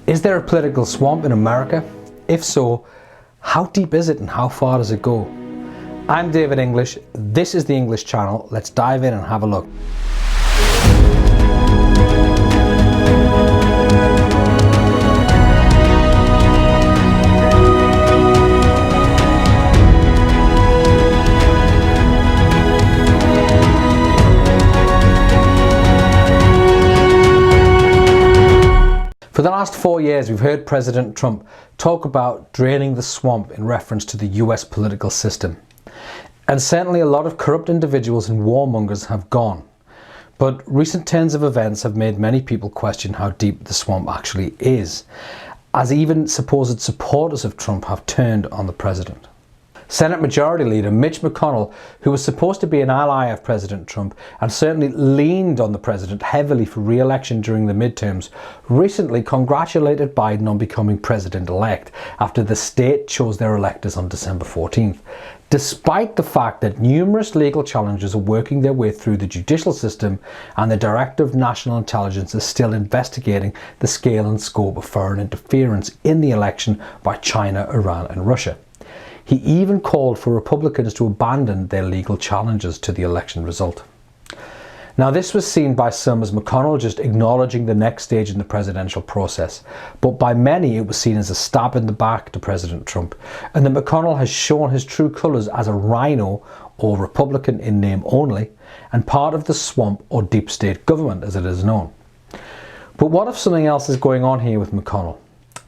Is there a political swamp in America? If so, how deep is it and how far does it go? I'm David English, this is the English Channel. Let's dive in and have a look. For the last 4 years, we've heard President Trump talk about draining the swamp in reference to the US political system. And certainly a lot of corrupt individuals and warmongers have gone. But recent turns of events have made many people question how deep the swamp actually is, as even supposed supporters of Trump have turned on the president. Senate Majority Leader Mitch McConnell, who was supposed to be an ally of President Trump and certainly leaned on the president heavily for re-election during the midterms, recently congratulated Biden on becoming president-elect after the state chose their electors on December 14th, despite the fact that numerous legal challenges are working their way through the judicial system and the Director of National Intelligence is still investigating the scale and scope of foreign interference in the election by China, Iran and Russia. He even called for Republicans to abandon their legal challenges to the election result. Now, this was seen by some as McConnell just acknowledging the next stage in the presidential process, but by many it was seen as a stab in the back to President Trump, and that McConnell has shown his true colours as a rhino or Republican in name only, and part of the swamp or deep state government as it is known. But what if something else is going on here with McConnell?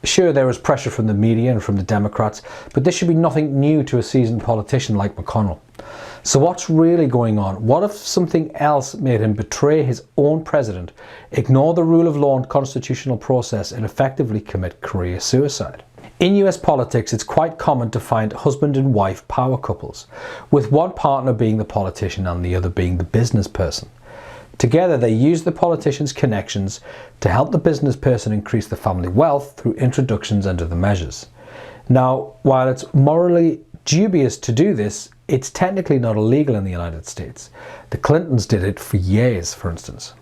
Sure, there is pressure from the media and from the Democrats, but this should be nothing new to a seasoned politician like McConnell. So what's really going on? What if something else made him betray his own president, ignore the rule of law and constitutional process, and effectively commit career suicide? In US politics, it's quite common to find husband and wife power couples, with one partner being the politician and the other being the business person. Together, they use the politician's connections to help the business person increase the family wealth through introductions and other measures. Now, while it's morally dubious to do this, it's technically not illegal in the United States. The Clintons did it for years, for instance.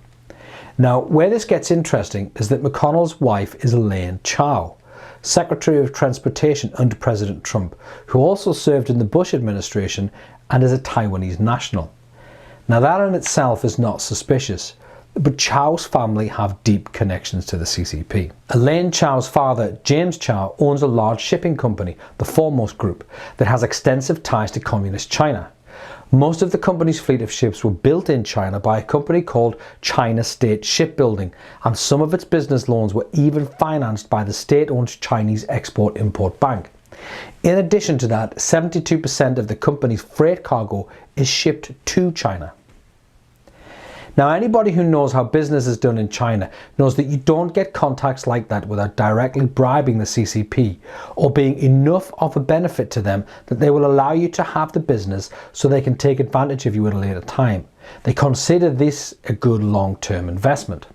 Now, where this gets interesting is that McConnell's wife is Elaine Chao, Secretary of Transportation under President Trump, who also served in the Bush administration and is a Taiwanese national. Now, that in itself is not suspicious, but Chao's family have deep connections to the CCP. Elaine Chao's father, James Chao, owns a large shipping company, the Foremost Group, that has extensive ties to Communist China. Most of the company's fleet of ships were built in China by a company called China State Shipbuilding, and some of its business loans were even financed by the state-owned Chinese Export-Import Bank. In addition to that, 72% of the company's freight cargo is shipped to China. Now, anybody who knows how business is done in China knows that you don't get contacts like that without directly bribing the CCP or being enough of a benefit to them that they will allow you to have the business so they can take advantage of you at a later time. They consider this a good long-term investment.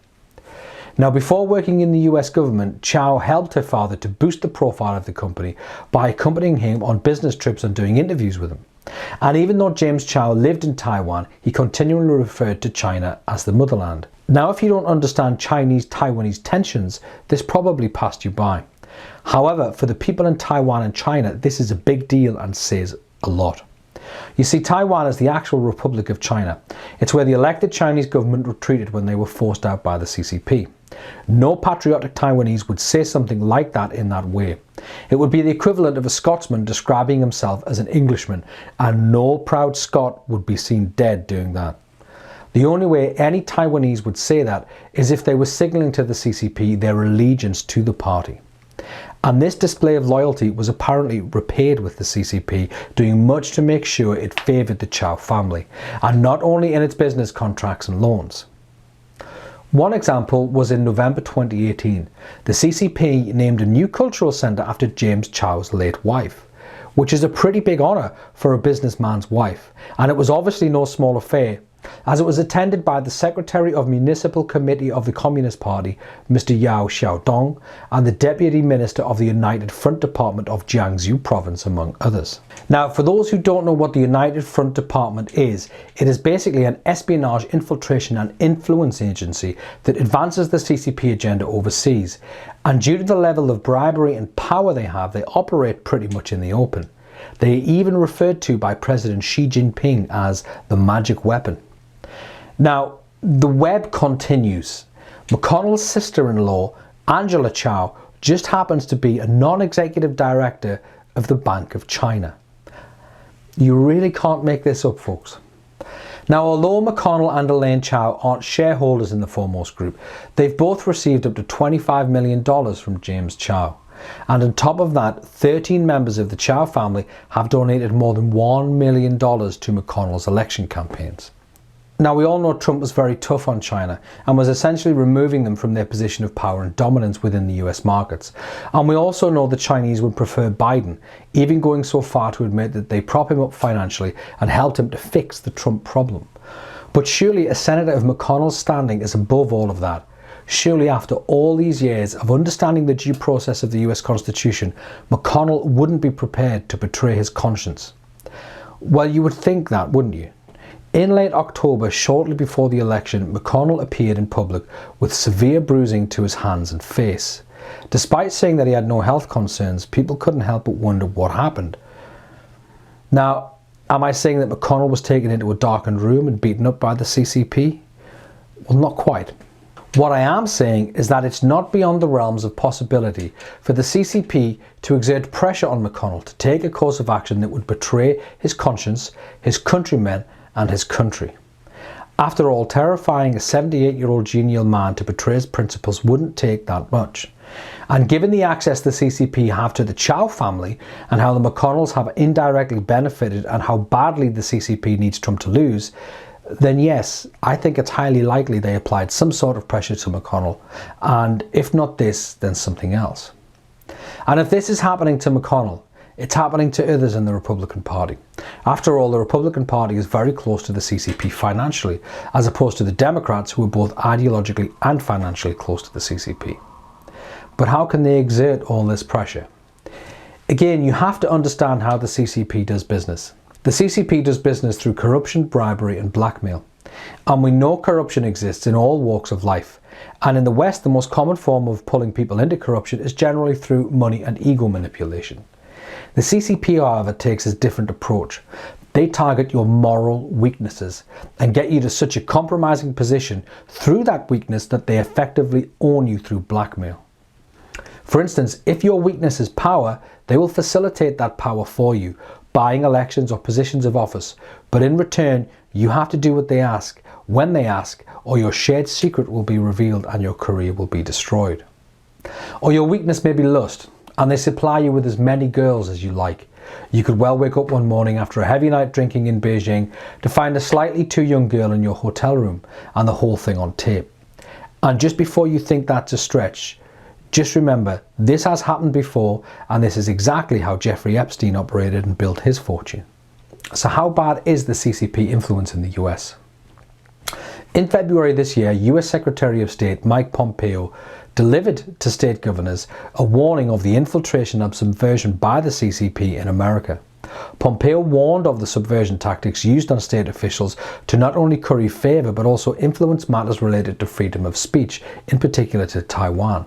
Now, before working in the US government, Chao helped her father to boost the profile of the company by accompanying him on business trips and doing interviews with him. And even though James Chao lived in Taiwan, he continually referred to China as the motherland. Now, if you don't understand Chinese-Taiwanese tensions, this probably passed you by. However, for the people in Taiwan and China, this is a big deal and says a lot. You see, Taiwan is the actual Republic of China. It's where the elected Chinese government retreated when they were forced out by the CCP. No patriotic Taiwanese would say something like that in that way. It would be the equivalent of a Scotsman describing himself as an Englishman, and no proud Scot would be seen dead doing that. The only way any Taiwanese would say that is if they were signalling to the CCP their allegiance to the party. And this display of loyalty was apparently repaid with the CCP doing much to make sure it favoured the Chao family, and not only in its business contracts and loans. One example was in November 2018. The CCP named a new cultural centre after James Chao's late wife, which is a pretty big honour for a businessman's wife, and it was obviously no small affair. as it was attended by the Secretary of Municipal Committee of the Communist Party, Mr. Yao Xiaodong, and the Deputy Minister of the United Front Department of Jiangsu Province, among others. Now, for those who don't know what the United Front Department is, it is basically an espionage, infiltration and influence agency that advances the CCP agenda overseas. And due to the level of bribery and power they have, they operate pretty much in the open. They are even referred to by President Xi Jinping as the magic weapon. Now, the web continues. McConnell's sister-in-law, Angela Chow, just happens to be a non-executive director of the Bank of China. You really can't make this up, folks. Now, although McConnell and Elaine Chao aren't shareholders in the Foremost Group, they've both received up to $25 million from James Chow. And on top of that, 13 members of the Chow family have donated more than $1 million to McConnell's election campaigns. Now, we all know Trump was very tough on China and was essentially removing them from their position of power and dominance within the US markets. And we also know the Chinese would prefer Biden, even going so far to admit that they prop him up financially and helped him to fix the Trump problem. But surely a senator of McConnell's standing is above all of that. Surely after all these years of understanding the due process of the US Constitution, McConnell wouldn't be prepared to betray his conscience. Well, you would think that, wouldn't you? In late October, shortly before the election, McConnell appeared in public with severe bruising to his hands and face. Despite saying that he had no health concerns, people couldn't help but wonder what happened. Now, am I saying that McConnell was taken into a darkened room and beaten up by the CCP? Well, not quite. What I am saying is that it's not beyond the realms of possibility for the CCP to exert pressure on McConnell to take a course of action that would betray his conscience, his countrymen, and his country. After all, terrifying a 78-year-old genial man to betray his principles wouldn't take that much. And given the access the CCP have to the Chow family and how the McConnells have indirectly benefited and how badly the CCP needs Trump to lose, then yes, I think it's highly likely they applied some sort of pressure to McConnell, and if not this, then something else. And if this is happening to McConnell, it's happening to others in the Republican Party. After all, the Republican Party is very close to the CCP financially, as opposed to the Democrats, who are both ideologically and financially close to the CCP. But how can they exert all this pressure? Again, you have to understand how the CCP does business. The CCP does business through corruption, bribery and blackmail. And we know corruption exists in all walks of life. And in the West, the most common form of pulling people into corruption is generally through money and ego manipulation. The CCP, however, takes a different approach. They target your moral weaknesses and get you to such a compromising position through that weakness that they effectively own you through blackmail. For instance, if your weakness is power, they will facilitate that power for you, buying elections or positions of office, but in return, you have to do what they ask, when they ask, or your shared secret will be revealed and your career will be destroyed. Or your weakness may be lust, and they supply you with as many girls as you like. You could well wake up one morning after a heavy night drinking in Beijing to find a slightly too young girl in your hotel room, and the whole thing on tape. And just before you think that's a stretch, just remember, this has happened before, and this is exactly how Jeffrey Epstein operated and built his fortune. So how bad is the CCP influence in the US? In February this year, US Secretary of State Mike Pompeo delivered to state governors a warning of the infiltration and subversion by the CCP in America. Pompeo warned of the subversion tactics used on state officials to not only curry favour but also influence matters related to freedom of speech, in particular to Taiwan.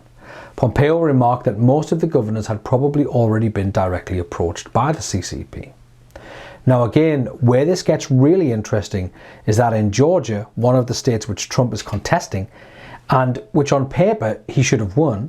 Pompeo remarked that most of the governors had probably already been directly approached by the CCP. Now again, where this gets really interesting is that in Georgia, one of the states which Trump is contesting, and which on paper he should have won,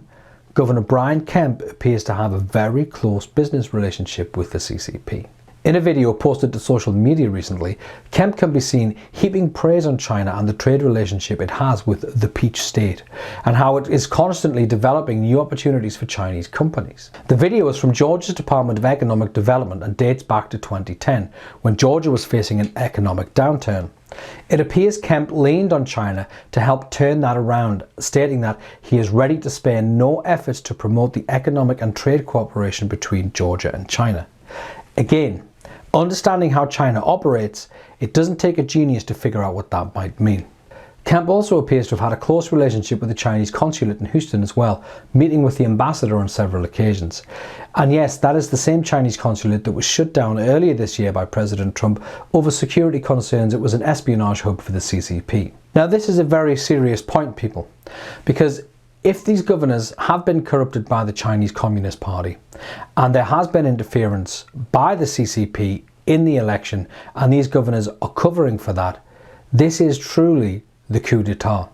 Governor Brian Kemp appears to have a very close business relationship with the CCP. In a video posted to social media recently, Kemp can be seen heaping praise on China and the trade relationship it has with the Peach State, and how it is constantly developing new opportunities for Chinese companies. The video is from Georgia's Department of Economic Development and dates back to 2010, when Georgia was facing an economic downturn. It appears Kemp leaned on China to help turn that around, stating that he is ready to spare no efforts to promote the economic and trade cooperation between Georgia and China. Again, Understanding how China operates, it doesn't take a genius to figure out what that might mean. Kemp also appears to have had a close relationship with the Chinese consulate in Houston as well, meeting with the ambassador on several occasions. And yes, that is the same Chinese consulate that was shut down earlier this year by President Trump over security concerns. It was an espionage hub for the CCP. Now this is a very serious point, people, because if these governors have been corrupted by the Chinese Communist Party and there has been interference by the CCP in the election and these governors are covering for that, this is truly the coup d'etat.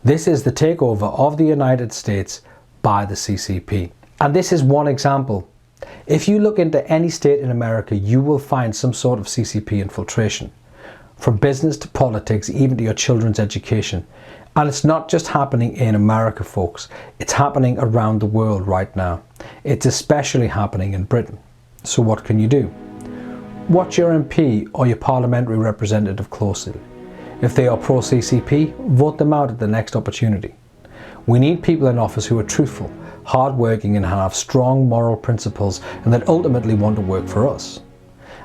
This is the takeover of the United States by the CCP. And this is one example. If you look into any state in America, you will find some sort of CCP infiltration. From business to politics, even to your children's education. And it's not just happening in America, folks. It's happening around the world right now. It's especially happening in Britain. So what can you do? Watch your MP or your parliamentary representative closely. If they are pro-CCP, vote them out at the next opportunity. We need people in office who are truthful, hard-working and have strong moral principles and that ultimately want to work for us.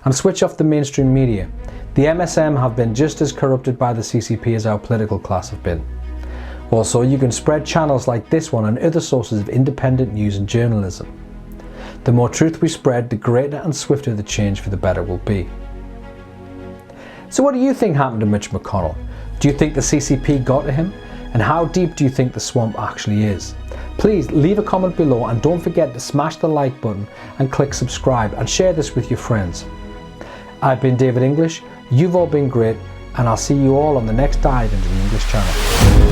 And switch off the mainstream media. The MSM have been just as corrupted by the CCP as our political class have been. Also, you can spread channels like this one and other sources of independent news and journalism. The more truth we spread, the greater and swifter the change for the better will be. So what do you think happened to Mitch McConnell? Do you think the CCP got to him? And how deep do you think the swamp actually is? Please leave a comment below and don't forget to smash the like button and click subscribe and share this with your friends. I've been David English, you've all been great, and I'll see you all on the next dive into the English Channel.